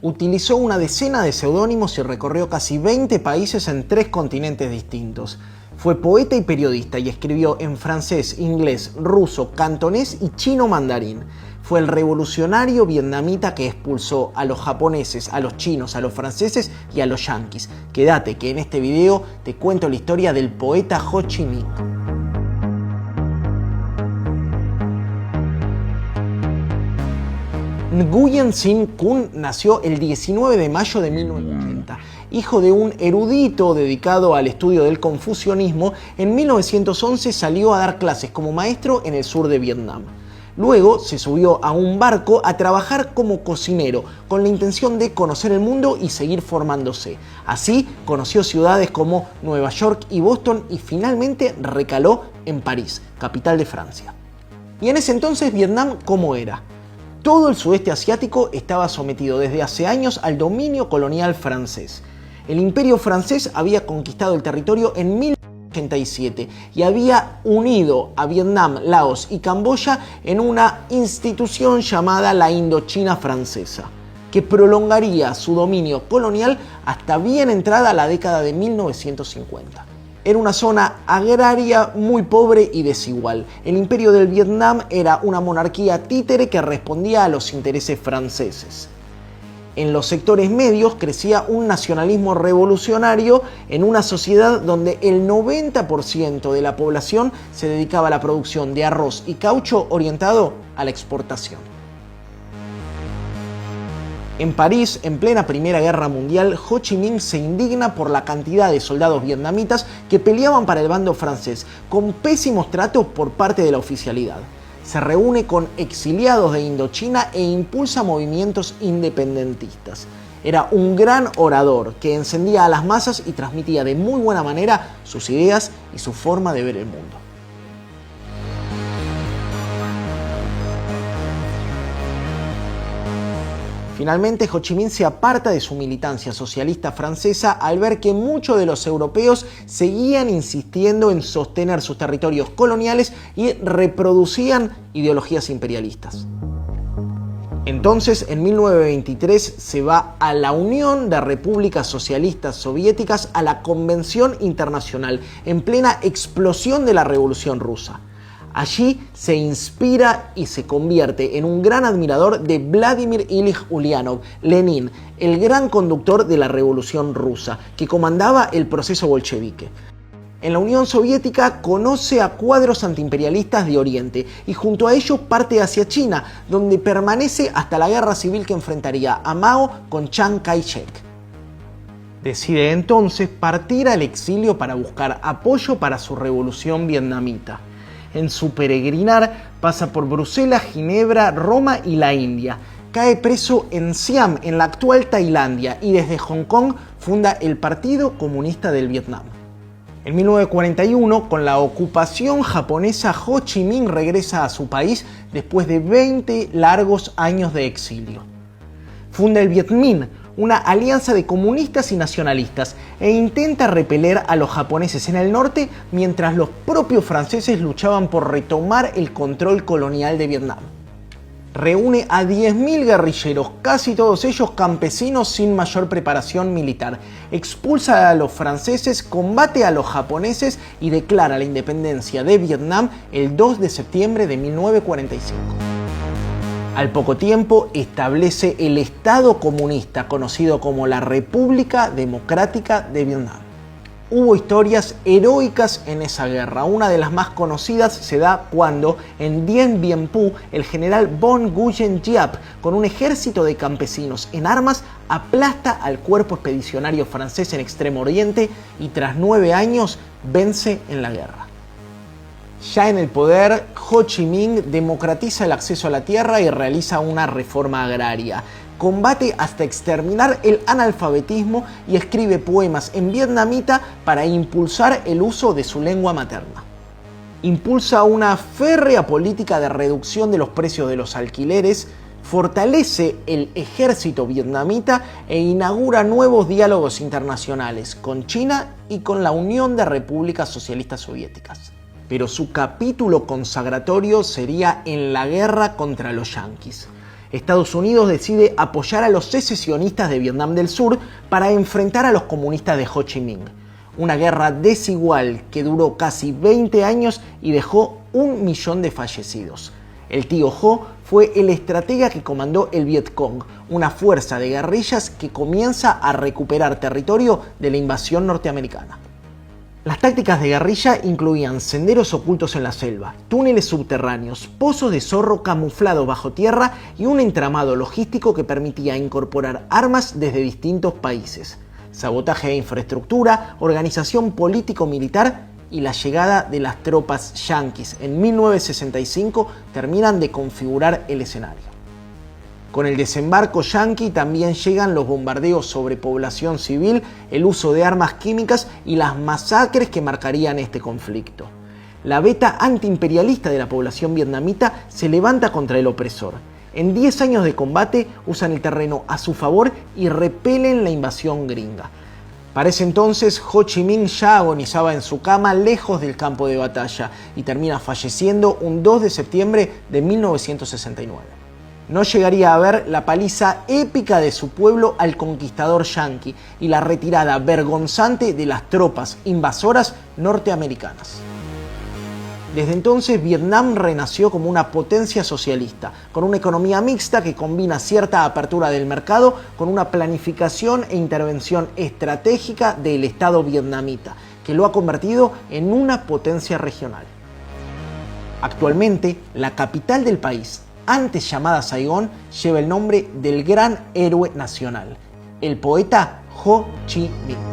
Utilizó una decena de seudónimos y recorrió casi 20 países en 3 continentes distintos. Fue poeta y periodista y escribió en francés, inglés, ruso, cantonés y chino mandarín. Fue el revolucionario vietnamita que expulsó a los japoneses, a los chinos, a los franceses y a los yanquis. Quédate que en este video te cuento la historia del poeta Ho Chi Minh. Nguyen Sinh Khun nació el 19 de mayo de 1980. Hijo de un erudito dedicado al estudio del confucianismo, en 1911 salió a dar clases como maestro en el sur de Vietnam. Luego se subió a un barco a trabajar como cocinero, con la intención de conocer el mundo y seguir formándose. Así conoció ciudades como Nueva York y Boston y finalmente recaló en París, capital de Francia. Y en ese entonces Vietnam, ¿cómo era? Todo el sudeste asiático estaba sometido desde hace años al dominio colonial francés. El imperio francés había conquistado el territorio en 1987 y había unido a Vietnam, Laos y Camboya en una institución llamada la Indochina Francesa, que prolongaría su dominio colonial hasta bien entrada la década de 1950. Era una zona agraria muy pobre y desigual. El imperio del Vietnam era una monarquía títere que respondía a los intereses franceses. En los sectores medios crecía un nacionalismo revolucionario en una sociedad donde el 90% de la población se dedicaba a la producción de arroz y caucho orientado a la exportación. En París, en plena Primera Guerra Mundial, Ho Chi Minh se indigna por la cantidad de soldados vietnamitas que peleaban para el bando francés, con pésimos tratos por parte de la oficialidad. Se reúne con exiliados de Indochina e impulsa movimientos independentistas. Era un gran orador que encendía a las masas y transmitía de muy buena manera sus ideas y su forma de ver el mundo. Finalmente, Ho Chi Minh se aparta de su militancia socialista francesa al ver que muchos de los europeos seguían insistiendo en sostener sus territorios coloniales y reproducían ideologías imperialistas. Entonces, en 1923 se va a la Unión de Repúblicas Socialistas Soviéticas, a la Convención Internacional, en plena explosión de la Revolución Rusa. Allí se inspira y se convierte en un gran admirador de Vladimir Ilich Ulyanov, Lenin, el gran conductor de la Revolución Rusa, que comandaba el proceso bolchevique. En la Unión Soviética conoce a cuadros antiimperialistas de Oriente y junto a ellos parte hacia China, donde permanece hasta la guerra civil que enfrentaría a Mao con Chiang Kai-shek. Decide entonces partir al exilio para buscar apoyo para su revolución vietnamita. En su peregrinar pasa por Bruselas, Ginebra, Roma y la India. Cae preso en Siam, en la actual Tailandia, y desde Hong Kong funda el Partido Comunista del Vietnam. En 1941, con la ocupación japonesa, Ho Chi Minh regresa a su país después de 20 largos años de exilio. Funda el Viet Minh, una alianza de comunistas y nacionalistas, e intenta repeler a los japoneses en el norte mientras los propios franceses luchaban por retomar el control colonial de Vietnam. Reúne a 10.000 guerrilleros, casi todos ellos campesinos sin mayor preparación militar. Expulsa a los franceses, combate a los japoneses y declara la independencia de Vietnam el 2 de septiembre de 1945. Al poco tiempo establece el Estado comunista conocido como la República Democrática de Vietnam. Hubo historias heroicas en esa guerra. Una de las más conocidas se da cuando en Dien Bien Phu el general Von Nguyen Giap, con un ejército de campesinos en armas, aplasta al cuerpo expedicionario francés en Extremo Oriente y tras 9 años vence en la guerra. Ya en el poder, Ho Chi Minh democratiza el acceso a la tierra y realiza una reforma agraria. Combate hasta exterminar el analfabetismo y escribe poemas en vietnamita para impulsar el uso de su lengua materna. Impulsa una férrea política de reducción de los precios de los alquileres, fortalece el ejército vietnamita e inaugura nuevos diálogos internacionales con China y con la Unión de Repúblicas Socialistas Soviéticas. Pero su capítulo consagratorio sería en la guerra contra los yanquis. Estados Unidos decide apoyar a los secesionistas de Vietnam del Sur para enfrentar a los comunistas de Ho Chi Minh. Una guerra desigual que duró casi 20 años y dejó 1 millón de fallecidos. El tío Ho fue el estratega que comandó el Viet Cong, una fuerza de guerrillas que comienza a recuperar territorio de la invasión norteamericana. Las tácticas de guerrilla incluían senderos ocultos en la selva, túneles subterráneos, pozos de zorro camuflados bajo tierra y un entramado logístico que permitía incorporar armas desde distintos países. Sabotaje de infraestructura, organización político-militar y la llegada de las tropas yanquis en 1965 terminan de configurar el escenario. Con el desembarco yanqui también llegan los bombardeos sobre población civil, el uso de armas químicas y las masacres que marcarían este conflicto. La beta antiimperialista de la población vietnamita se levanta contra el opresor. En 10 años de combate usan el terreno a su favor y repelen la invasión gringa. Para ese entonces, Ho Chi Minh ya agonizaba en su cama lejos del campo de batalla y termina falleciendo un 2 de septiembre de 1969. No llegaría a ver la paliza épica de su pueblo al conquistador yanqui y la retirada vergonzante de las tropas invasoras norteamericanas. Desde entonces, Vietnam renació como una potencia socialista, con una economía mixta que combina cierta apertura del mercado con una planificación e intervención estratégica del Estado vietnamita, que lo ha convertido en una potencia regional. Actualmente, la capital del país, antes llamada Saigón, lleva el nombre del gran héroe nacional, el poeta Ho Chi Minh.